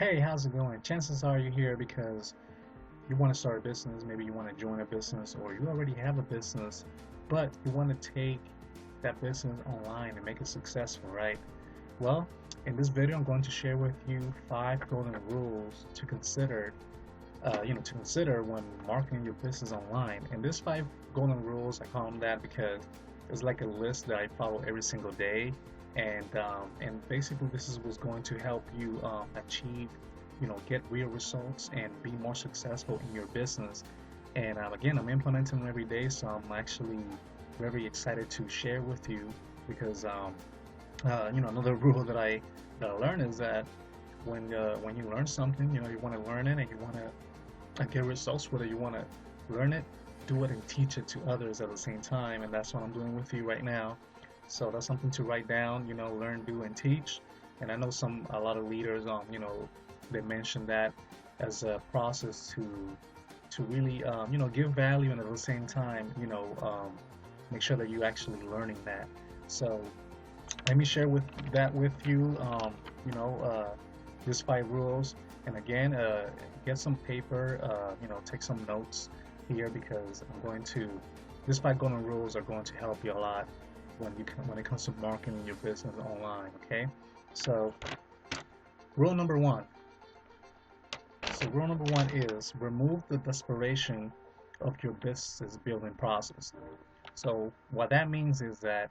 Hey, how's it going? Chances are you're here because you want to start a business, maybe you want to join a business, or you already have a business, but you want to take that business online and make it successful, right? Well, in this video, I'm going to share with you 5 golden rules to consider, to consider when marketing your business online. And these 5 golden rules, I call them that because it's like a list that I follow every single day, and basically this is what's going to help you achieve, get real results and be more successful in your business. And again, I'm implementing them every day, so I'm actually very excited to share with you because another rule that I learned is that when you learn something, you want to learn it and you want to get results with it. You want to learn it, do it, and teach it to others at the same time, and that's what I'm doing with you right now. So that's something to write down. Learn, do, and teach. And I know a lot of leaders, they mention that as a process to really, give value and at the same time, make sure that you're actually learning that. So let me share with you, you know, uh, these 5 rules. And again, get some paper, take some notes here because these 5 golden rules are going to help you a lot when it comes to marketing your business online. Okay, so rule number one. So rule number one is remove the desperation of your business building process. So what that means is that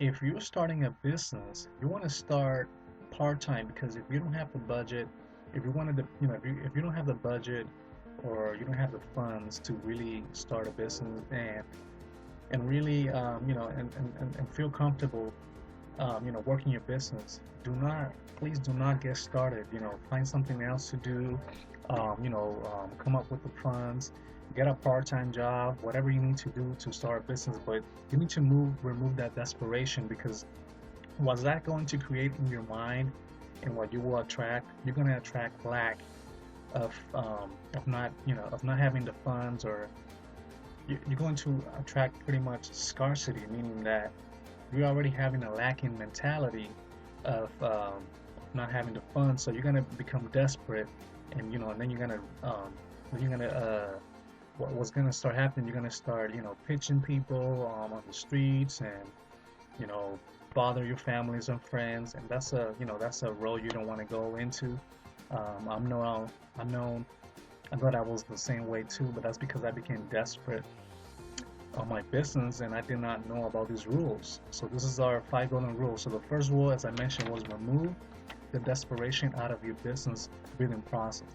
if you're starting a business, you want to start part-time because if you don't have the budget, if you wanted to, if you don't have the budget or you don't have the funds to really start a business and really, and feel comfortable, working your business, please do not get started. Find something else to do. Come up with the funds, get a part-time job, whatever you need to do to start a business. But you need to remove that desperation because what's that going to create in your mind, and what you will attract? You're going to attract lack of not having the funds, or you're going to attract pretty much scarcity, meaning that you're already having a lacking mentality of not having the funds, so you're gonna become desperate, and then what's gonna start happening? You're gonna start, pitching people on the streets, and you know, bother your families and friends, and that's a role you don't want to go into. I'm know I'm known. I thought I was the same way too, but that's because I became desperate on my business and I did not know about these rules. So this is our 5 golden rules. So the first rule, as I mentioned, was remove the desperation out of your business building process.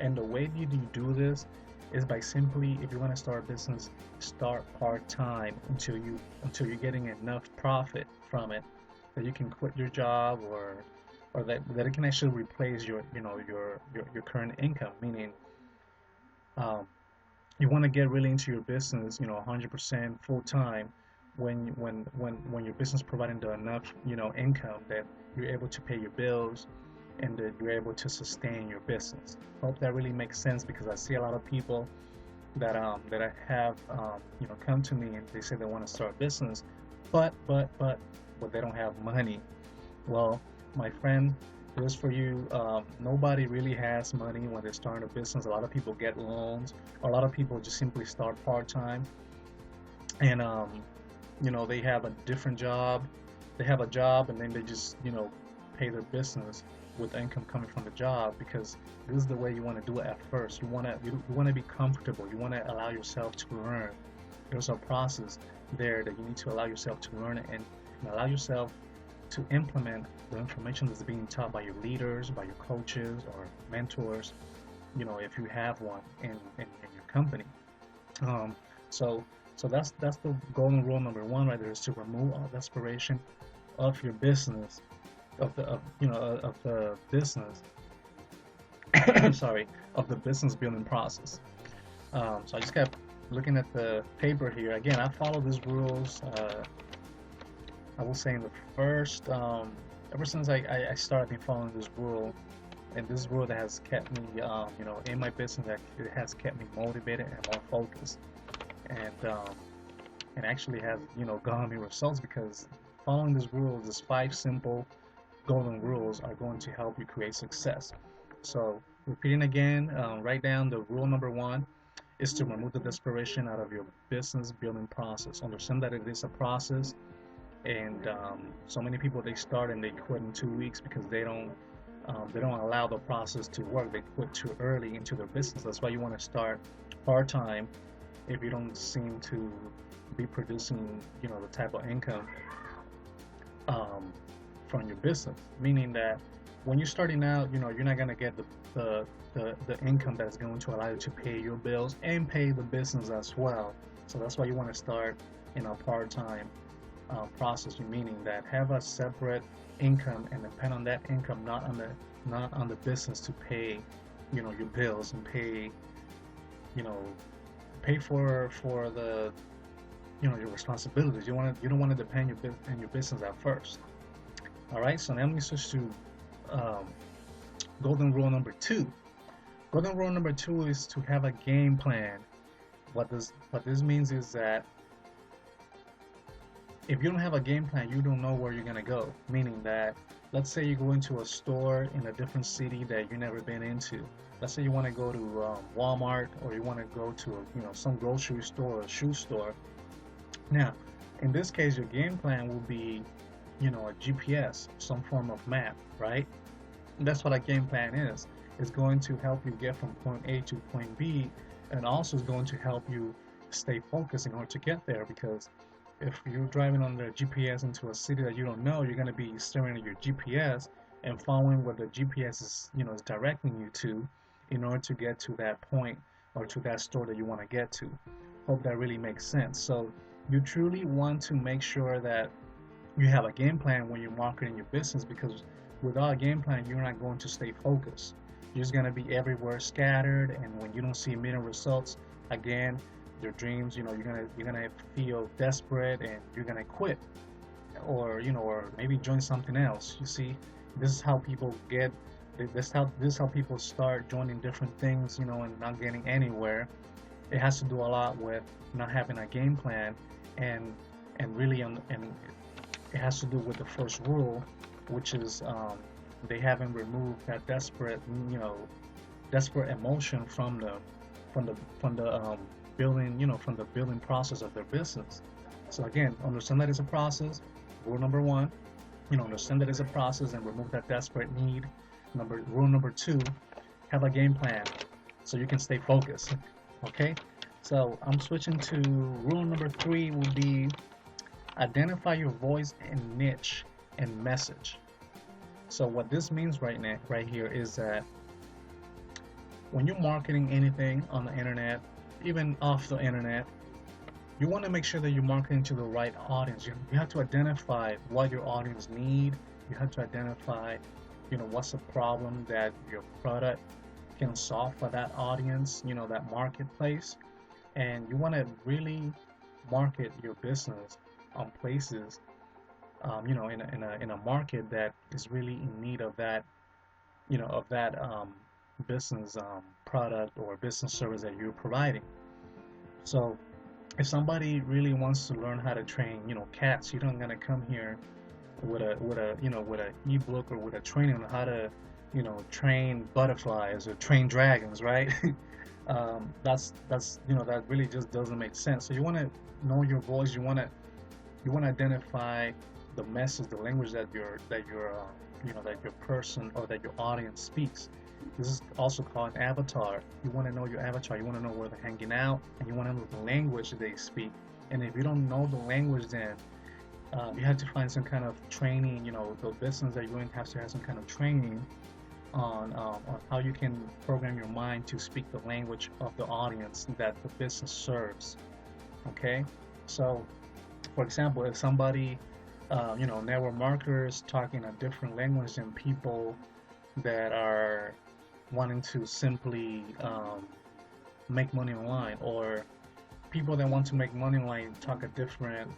And the way you do this is by simply, if you want to start a business, start part-time until you're getting enough profit from it that you can quit your job, or that it can actually replace your current income. Meaning, um, you want to get really into your business, 100% full time when your business providing the enough, income that you're able to pay your bills and that you're able to sustain your business. Hope that really makes sense because I see a lot of people that I have, come to me and they say they want to start a business, but they don't have money. Well, my friend, this for you. Nobody really has money when they're starting a business. A lot of people get loans. A lot of people just simply start part time, and they have a different job. They have a job, and then they just pay their business with the income coming from the job because this is the way you want to do it at first. You want to be comfortable. You want to allow yourself to learn. There's a process there that you need to allow yourself to learn it, and allow yourself to implement the information that's being taught by your leaders, by your coaches or mentors, if you have one in your company. Um, so that's the golden rule number one right there, is to remove all desperation of your business, of the business, sorry, of the business building process. So I just kept looking at the paper here. Again, I follow these rules. I will say in the first, ever since I started following this rule, and this rule that has kept me, in my business, that it has kept me motivated and more focused, and actually has, gotten me results because following this rule, this 5 simple golden rules are going to help you create success. So, repeating again, write down the rule number one is to remove the desperation out of your business building process. Understand that it is a process, and so many people they start and they quit in 2 weeks because they don't allow the process to work. They quit too early into their business. That's why you want to start part time if you don't seem to be producing, the type of income um, from your business. Meaning that when you're starting out, you're not gonna get the income that's going to allow you to pay your bills and pay the business as well. So that's why you want to start in a part-time process, meaning that have a separate income and depend on that income, not on the business to pay, your bills and pay, you know, pay for the, your responsibilities. You don't want to depend on your business at first. All right. So now let me switch to um, golden rule number two. Golden rule number two is to have a game plan. What this means is that if you don't have a game plan, you don't know where you're gonna go. Meaning that, let's say you go into a store in a different city that you've never been into. Let's say you want to go to Walmart, or you want to go to some grocery store or shoe store. Now, in this case, your game plan will be, a GPS, some form of map, right? And that's what a game plan is. It's going to help you get from point A to point B, and also is going to help you stay focused in order to get there. Because if you're driving on the GPS into a city that you don't know, you're going to be staring at your GPS and following what the GPS is directing you to in order to get to that point or to that store that you want to get to. Hope that really makes sense. So you truly want to make sure that you have a game plan when you're marketing your business, because without a game plan, you're not going to stay focused. You're just going to be everywhere scattered, and when you don't see immediate results, again, your dreams, you're gonna feel desperate and you're gonna quit, or maybe join something else. You see, this is how people get. This is how people start joining different things, and not getting anywhere. It has to do a lot with not having a game plan, and really, and it has to do with the first rule, which is they haven't removed that desperate emotion from the building process of their business. So again, understand that it's a process. Rule number one, understand that it's a process and remove that desperate need. Rule number two, have a game plan so you can stay focused. Okay, so I'm switching to rule number three. Will be identify your voice and niche and message. So what this means right here is that when you're marketing anything on the internet, even off the internet, you want to make sure that you're marketing to the right audience. You have to identify what your audience need. You have to identify, what's the problem that your product can solve for that audience, that marketplace. And you want to really market your business on places, in a market that is really in need of that, business product or business service that you're providing. So if somebody really wants to learn how to train, cats, you're not gonna come here with a ebook or with a training on how to, train butterflies or train dragons, right? That really just doesn't make sense. So you want to know your voice. You want to identify the message, the language that your person or that your audience speaks. This is also called an avatar. You want to know your avatar. You want to know where they're hanging out, and you want to know the language they speak. And if you don't know the language, then you have to find some kind of training. The business that you're going to have some kind of training on how you can program your mind to speak the language of the audience that the business serves. Okay, so for example, if somebody, network marketers talking a different language than people that are wanting to simply make money online, or people that want to make money online talk a different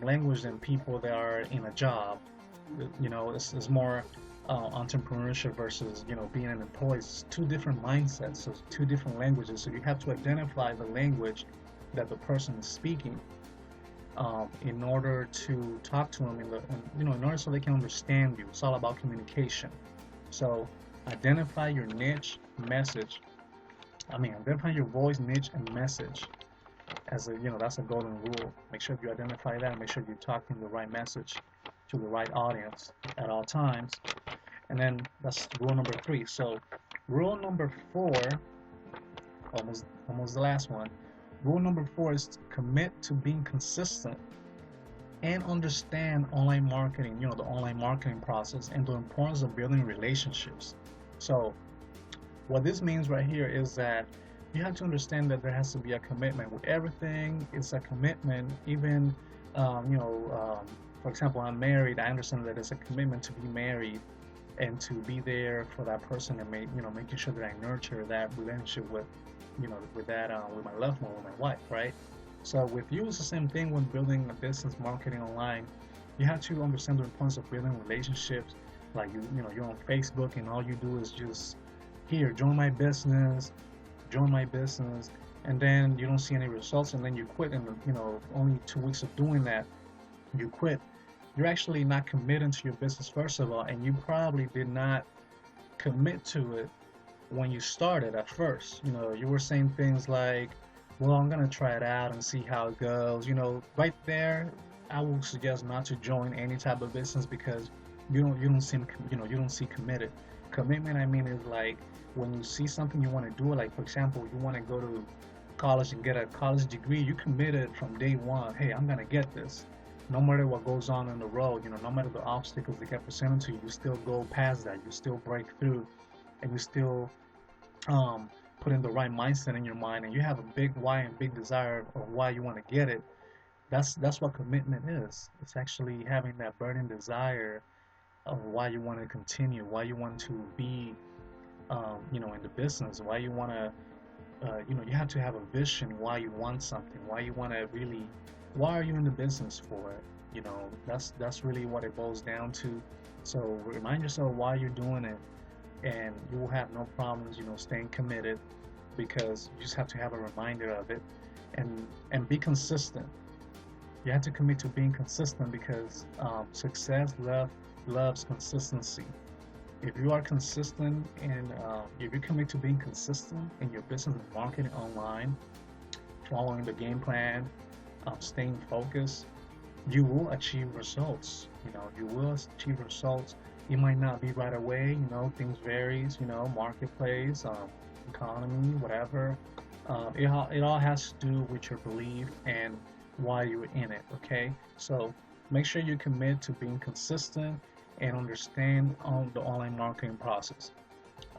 language than people that are in a job. It's more entrepreneurship versus being an employee. It's two different mindsets, so it's two different languages. So you have to identify the language that the person is speaking. in order to talk to them in order so they can understand you. It's all about communication. So identify your niche message. Identify your voice, niche, and message as that's a golden rule. Make sure you identify that. Make sure you're talking the right message to the right audience at all times. And then that's rule number 3. So rule number 4, almost the last one. Rule number 4 is to commit to being consistent and understand online marketing, the online marketing process and the importance of building relationships. So what this means right here is that you have to understand that there has to be a commitment with everything. It's a commitment. Even for example, I'm married. I understand that it's a commitment to be married and to be there for that person and making sure that I nurture that relationship with with my loved one, with my wife, right? So with you, it's the same thing when building a business, marketing online. You have to understand the importance of building relationships. Like you're on Facebook and all you do is just here, join my business, and then you don't see any results, and then you quit, and only 2 weeks of doing that, you quit. You're actually not committing to your business first of all, and you probably did not commit to it when you started at first. You were saying things like, well, I'm gonna try it out and see how it goes. Right there, I will suggest not to join any type of business because you don't see committed. Commitment, is like when you see something you want to do. Like for example, you want to go to college and get a college degree. You committed from day one. Hey, I'm gonna get this. No matter what goes on the road, no matter the obstacles that get presented to you, you still go past that. You still break through, and you still put in the right mindset in your mind, and you have a big why and big desire of why you want to get it. That's what commitment is. It's actually having that burning desire of why you want to continue, why you want to be, in the business, why you want to, you have to have a vision, why you want something, why you want to really, why are you in the business for it? That's really what it boils down to. So remind yourself why you're doing it, and you will have no problems, staying committed, because you just have to have a reminder of it, and be consistent. You have to commit to being consistent because success loves consistency. If you are consistent and if you commit to being consistent in your business and marketing online, following the game plan, staying focused, you will achieve results. You will achieve results. It might not be right away. Things varies. Marketplace, economy, whatever. It all has to do with your belief and why you're in it. Okay, so make sure you commit to being consistent and understand the online marketing process.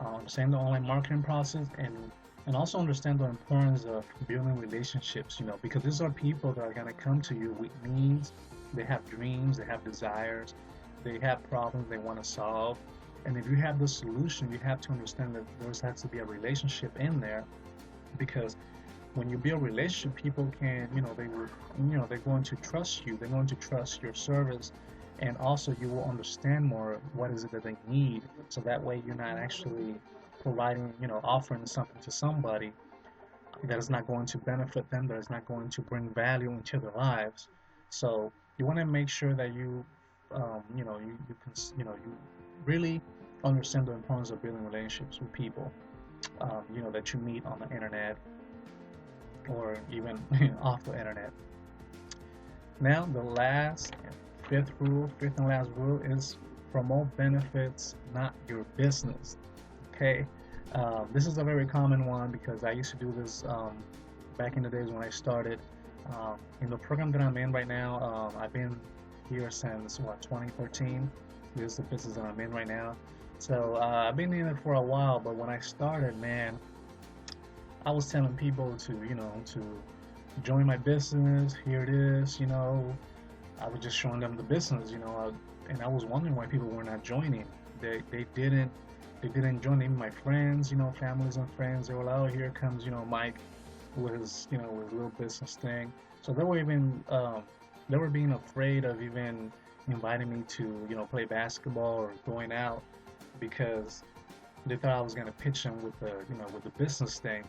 Understand the online marketing process, and also understand the importance of building relationships. Because these are people that are gonna come to you with needs. They have dreams. They have desires. They have problems they want to solve. And if you have the solution, you have to understand that there has to be a relationship in there, because when you build a relationship, people can, they're going to trust you. They're going to trust your service, and also you will understand more what is it that they need. So that way, you're not actually providing, offering something to somebody that is not going to benefit them, that is not going to bring value into their lives. So you want to make sure that you can, you really understand the importance of building relationships with people, that you meet on the internet or even off the internet. Now, the fifth and last rule is promote benefits, not your business. Okay, this is a very common one because I used to do this back in the days when I started. In the program that I'm in right now, I've been here since 2013. This is the business that I'm in right now. So I've been in it for a while, but when I started, man, I was telling people to join my business. Here it is. I was just showing them the business. And I was wondering why people were not joining. They didn't join. Even my friends, families and friends, they were like, oh, here comes Mike with his with his little business thing. So they were being afraid of even inviting me to play basketball or going out, because they thought I was gonna pitch them with the business thing.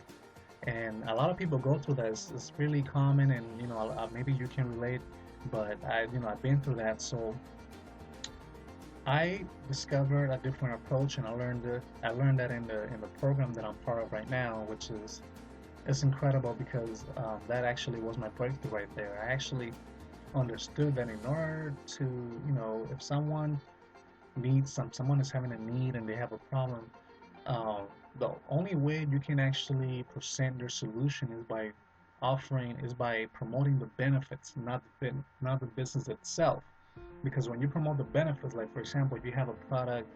And a lot of people go through that. It's really common, and maybe you can relate, but I've been through that. So I discovered a different approach, and I learned that in the program that I'm part of right now, which is it's incredible because that actually was my breakthrough right there. I actually understood that in order to, if someone is having a need and they have a problem, um, the only way you can actually present your solution is by promoting the benefits, not the business itself. Because when you promote the benefits, like for example, if you have a product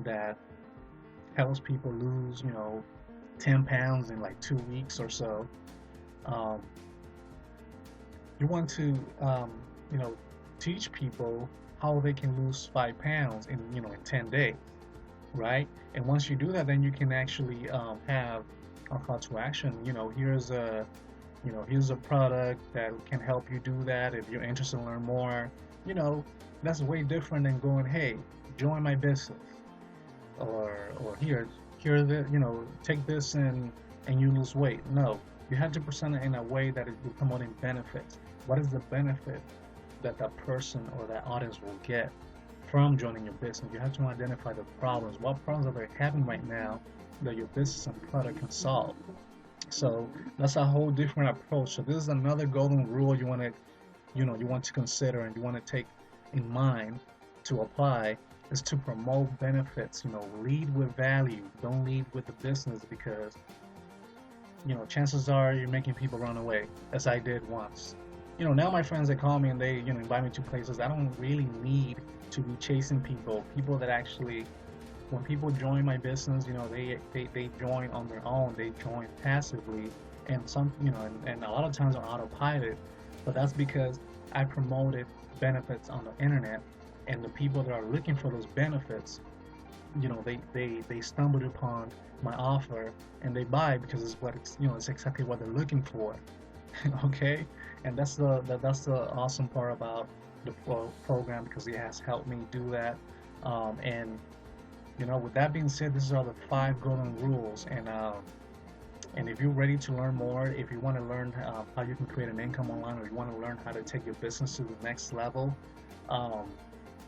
that helps people lose, 10 pounds in like 2 weeks or so, um, you want to, you know, teach people how they can lose 5 pounds in 10 days, right? And once you do that, then you can actually have a call to action. Here's a product that can help you do that. If you're interested in learn more, you know, that's way different than going, hey, join my business, or take this and you lose weight. No, you have to present it in a way that you're promoting benefits. What is the benefit that that person or that audience will get from joining your business? You have to identify the problems. What problems are they having right now that your business and product can solve? So that's a whole different approach. So this is another golden rule you want to consider and you want to take in mind to apply is to promote benefits. Lead with value. Don't lead with the business because chances are you're making people run away, as I did once. Now my friends, they call me and they invite me to places. I don't really need to be chasing people that actually, when people join my business, they join on their own. They join passively, and and a lot of times on autopilot. But that's because I promoted benefits on the internet, and the people that are looking for those benefits, they stumbled upon my offer and they buy because it's exactly what they're looking for. Okay, and that's the awesome part about the program because it has helped me do that. And with that being said, these are the 5 golden rules. And if you're ready to learn more, if you want to learn how you can create an income online, or you want to learn how to take your business to the next level, um,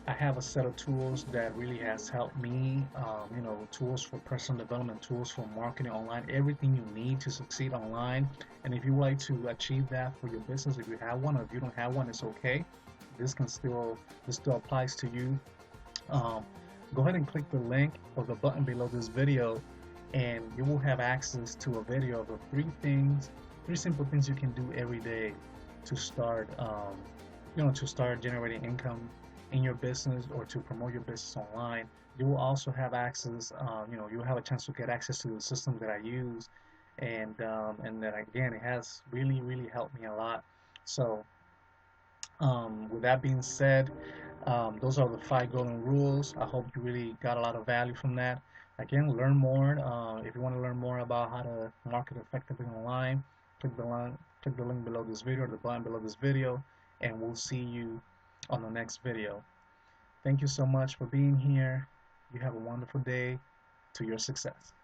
I have a set of tools that really has helped me. Tools for personal development, tools for marketing online, everything you need to succeed online. And if you would like to achieve that for your business, if you have one, or if you don't have one, it's okay. This still applies to you. Um, Go ahead and click the link or the button below this video, and you will have access to a video of the three simple things you can do every day to start generating income in your business or to promote your business online. You will also have access, you'll have a chance to get access to the system that I use, and that again, it has really, really helped me a lot. So, with that being said, those are the 5 golden rules. I hope you really got a lot of value from that. Again, learn more. If you want to learn more about how to market effectively online, click the link below this video or the button below this video, and we'll see you on the next video. Thank you so much for being here. You have a wonderful day to your success.